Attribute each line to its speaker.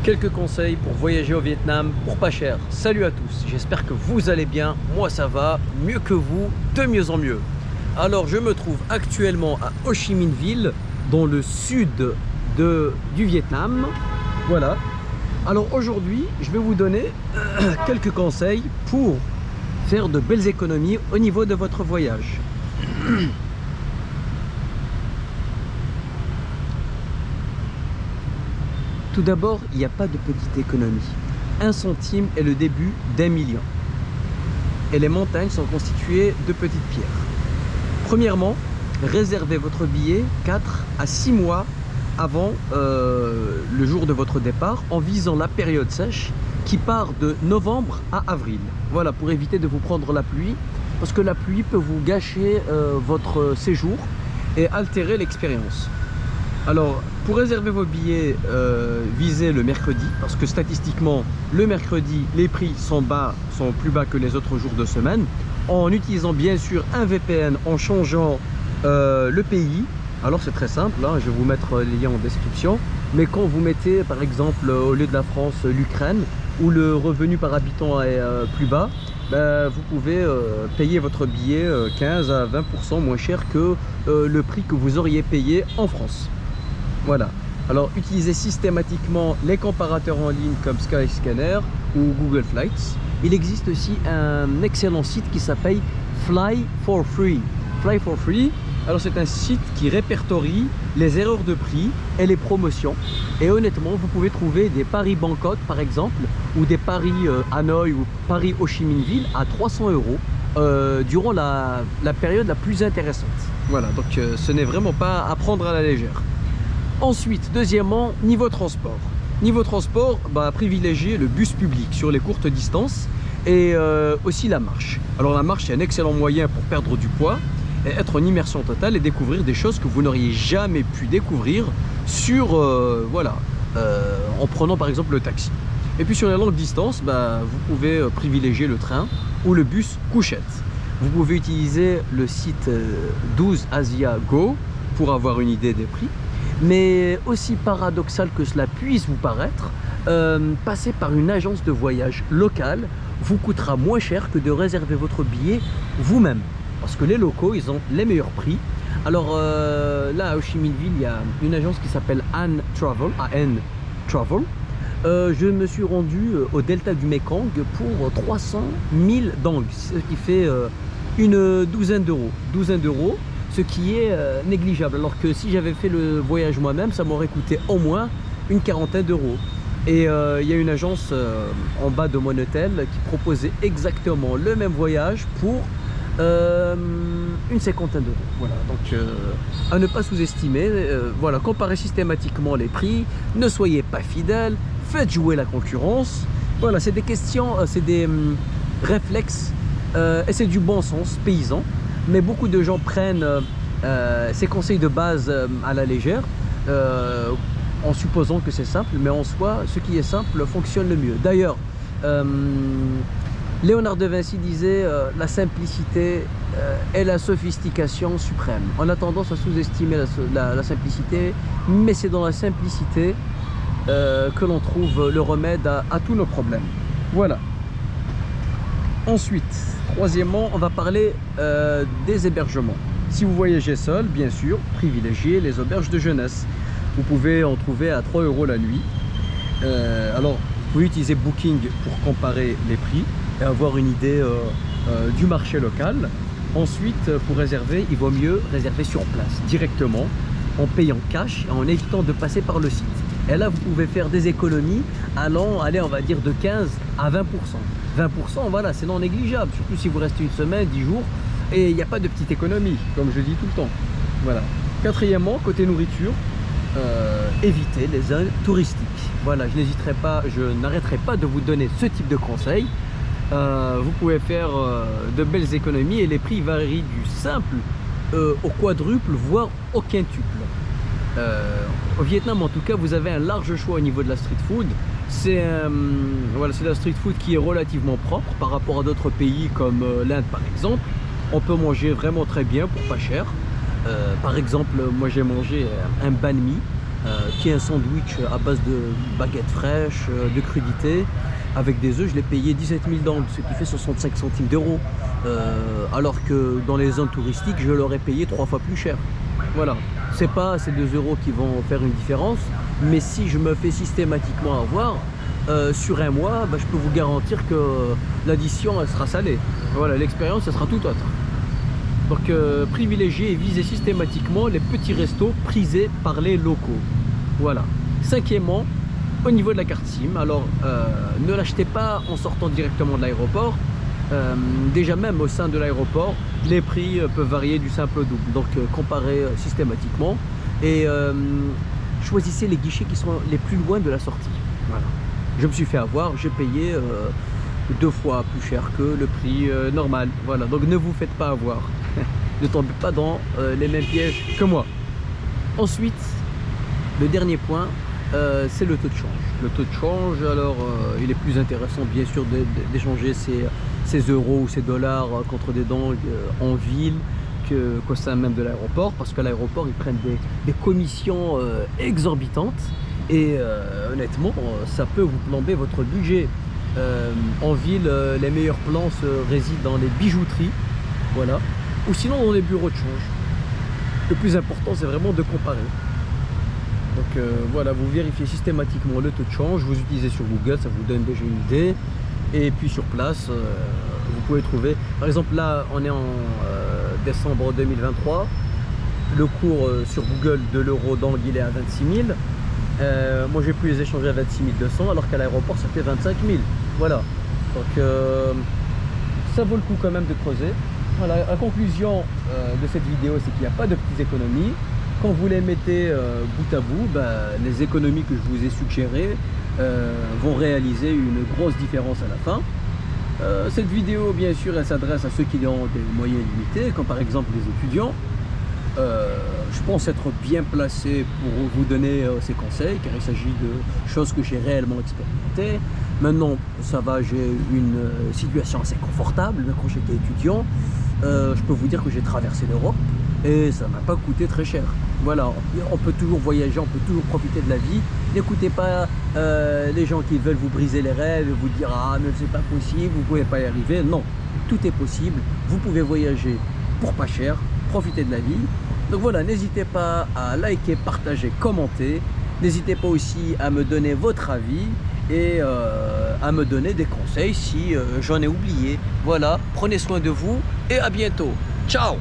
Speaker 1: Quelques conseils pour voyager au Vietnam pour pas cher. Salut à tous, j'espère que vous allez bien. Moi ça va, mieux que vous, de mieux en mieux. Alors je me trouve actuellement à Ho Chi Minh Ville, dans le sud du Vietnam. Voilà. Alors aujourd'hui, je vais vous donner quelques conseils pour faire de belles économies au niveau de votre voyage. Tout d'abord, il n'y a pas de petite économie. 1 centime est le début d'1 million. Et les montagnes sont constituées de petites pierres. Premièrement, réservez votre billet 4 à 6 mois avant le jour de votre départ en visant la période sèche qui part de novembre à avril. Voilà, pour éviter de vous prendre la pluie, parce que la pluie peut vous gâcher votre séjour et altérer l'expérience. Alors, pour réserver vos billets, visez le mercredi, parce que statistiquement, le mercredi, les prix sont plus bas que les autres jours de semaine, en utilisant bien sûr un VPN, en changeant le pays. Alors c'est très simple, hein, je vais vous mettre les liens en description, mais quand vous mettez par exemple au lieu de la France l'Ukraine, où le revenu par habitant est plus bas, vous pouvez payer votre billet 15 à 20% moins cher que le prix que vous auriez payé en France. Voilà. Alors utilisez systématiquement les comparateurs en ligne comme Skyscanner ou Google Flights. Il existe aussi un excellent site qui s'appelle Fly for Free. Fly for Free, alors c'est un site qui répertorie les erreurs de prix et les promotions. Et honnêtement, vous pouvez trouver des Paris Bangkok par exemple, ou des Paris Hanoï ou Paris Ho Chi Minh Ville à 300 € durant la période la plus intéressante. Voilà, donc ce n'est vraiment pas à prendre à la légère. Ensuite, deuxièmement, niveau transport. Niveau transport, privilégiez le bus public sur les courtes distances et aussi la marche. Alors la marche, c'est un excellent moyen pour perdre du poids, et être en immersion totale et découvrir des choses que vous n'auriez jamais pu découvrir en prenant par exemple le taxi. Et puis sur les longues distances, vous pouvez privilégier le train ou le bus couchette. Vous pouvez utiliser le site 12 Asia Go pour avoir une idée des prix. Mais aussi paradoxal que cela puisse vous paraître, passer par une agence de voyage locale vous coûtera moins cher que de réserver votre billet vous-même. Parce que les locaux, ils ont les meilleurs prix. Alors là, à Ho Chi Minh Ville, il y a une agence qui s'appelle AN Travel, AN Travel. Je me suis rendu au delta du Mekong pour 300 000 dong, ce qui fait une douzaine d'euros. Ce qui est négligeable, alors que si j'avais fait le voyage moi-même, ça m'aurait coûté au moins une quarantaine d'euros. Et il y a une agence en bas de mon hôtel qui proposait exactement le même voyage pour une cinquantaine d'euros. Voilà, donc à ne pas sous-estimer. Voilà, comparez systématiquement les prix, ne soyez pas fidèles, faites jouer la concurrence. Voilà, c'est des questions, c'est des réflexes et c'est du bon sens paysan. Mais beaucoup de gens prennent ces conseils de base à la légère en supposant que c'est simple, mais en soi, ce qui est simple fonctionne le mieux. D'ailleurs, Léonard de Vinci disait la simplicité est la sophistication suprême. On a tendance à sous-estimer la simplicité, mais c'est dans la simplicité que l'on trouve le remède à tous nos problèmes. Voilà. Ensuite, troisièmement, on va parler des hébergements. Si vous voyagez seul, bien sûr, privilégiez les auberges de jeunesse. Vous pouvez en trouver à 3 € la nuit. Alors, vous pouvez utiliser Booking pour comparer les prix et avoir une idée du marché local. Ensuite, pour réserver, il vaut mieux réserver sur place, directement, en payant cash et en évitant de passer par le site. Et là, vous pouvez faire des économies allant, on va dire, de 15 à 20%. 20%, voilà, c'est non négligeable, surtout si vous restez une semaine, 10 jours, et il n'y a pas de petite économie, comme je dis tout le temps. Voilà. Quatrièmement, côté nourriture, évitez les zones touristiques. Voilà, je n'arrêterai pas de vous donner ce type de conseils. Vous pouvez faire de belles économies et les prix varient du simple au quadruple, voire au quintuple. Au Vietnam, en tout cas, vous avez un large choix au niveau de la street food. C'est la street food qui est relativement propre par rapport à d'autres pays comme l'Inde par exemple. On peut manger vraiment très bien pour pas cher. Par exemple, moi j'ai mangé un banh mi qui est un sandwich à base de baguettes fraîches, de crudités, avec des œufs. Je l'ai payé 17 000 dangles, ce qui fait 65 centimes d'euros. Alors que dans les zones touristiques, je l'aurais payé 3 fois plus cher. Voilà, c'est pas ces 2 euros qui vont faire une différence, mais si je me fais systématiquement avoir, sur un mois, bah, je peux vous garantir que l'addition elle sera salée. Voilà, l'expérience elle sera tout autre. Donc privilégiez et visez systématiquement les petits restos prisés par les locaux. Voilà. Cinquièmement, au niveau de la carte SIM, alors ne l'achetez pas en sortant directement de l'aéroport. Déjà même au sein de l'aéroport, les prix peuvent varier du simple au double. Donc comparez systématiquement et choisissez les guichets qui sont les plus loin de la sortie. Voilà. Je me suis fait avoir, j'ai payé 2 fois plus cher que le prix normal. Voilà, donc ne vous faites pas avoir. Ne tombez pas dans les mêmes pièges que moi. Ensuite, le dernier point, c'est le taux de change. Le taux de change, alors il est plus intéressant bien sûr d'échanger ces euros ou ces dollars contre des dangles en ville qu'au sein même de l'aéroport, parce qu'à l'aéroport ils prennent des commissions exorbitantes et honnêtement ça peut vous plomber votre budget. En ville, les meilleurs plans résident dans les bijouteries, voilà, ou sinon dans les bureaux de change. Le plus important c'est vraiment de comparer. Donc voilà, vous vérifiez systématiquement le taux de change, vous utilisez sur Google, ça vous donne déjà une idée. Et puis sur place, vous pouvez trouver, par exemple là on est en décembre 2023, le cours sur Google de l'euro d'angle il est à 26 000. Moi j'ai pu les échanger à 26 200 alors qu'à l'aéroport ça fait 25 000. Voilà, donc ça vaut le coup quand même de creuser. Voilà, la conclusion de cette vidéo c'est qu'il n'y a pas de petites économies. Quand vous les mettez bout à bout, les économies que je vous ai suggérées vont réaliser une grosse différence à la fin. Cette vidéo bien sûr elle s'adresse à ceux qui ont des moyens limités, comme par exemple les étudiants. Je pense être bien placé pour vous donner ces conseils car il s'agit de choses que j'ai réellement expérimentées. Maintenant ça va, j'ai une situation assez confortable, mais quand j'étais étudiant je peux vous dire que j'ai traversé l'Europe et ça m'a pas coûté très cher. Voilà, on peut toujours voyager, on peut toujours profiter de la vie. N'écoutez pas les gens qui veulent vous briser les rêves et vous dire ah mais c'est pas possible, vous pouvez pas y arriver. Non, tout est possible, vous pouvez voyager pour pas cher, profiter de la vie. Donc voilà, n'hésitez pas à liker, partager, commenter. N'hésitez pas aussi à me donner votre avis et à me donner des conseils si j'en ai oublié. Voilà, prenez soin de vous et à bientôt. Ciao!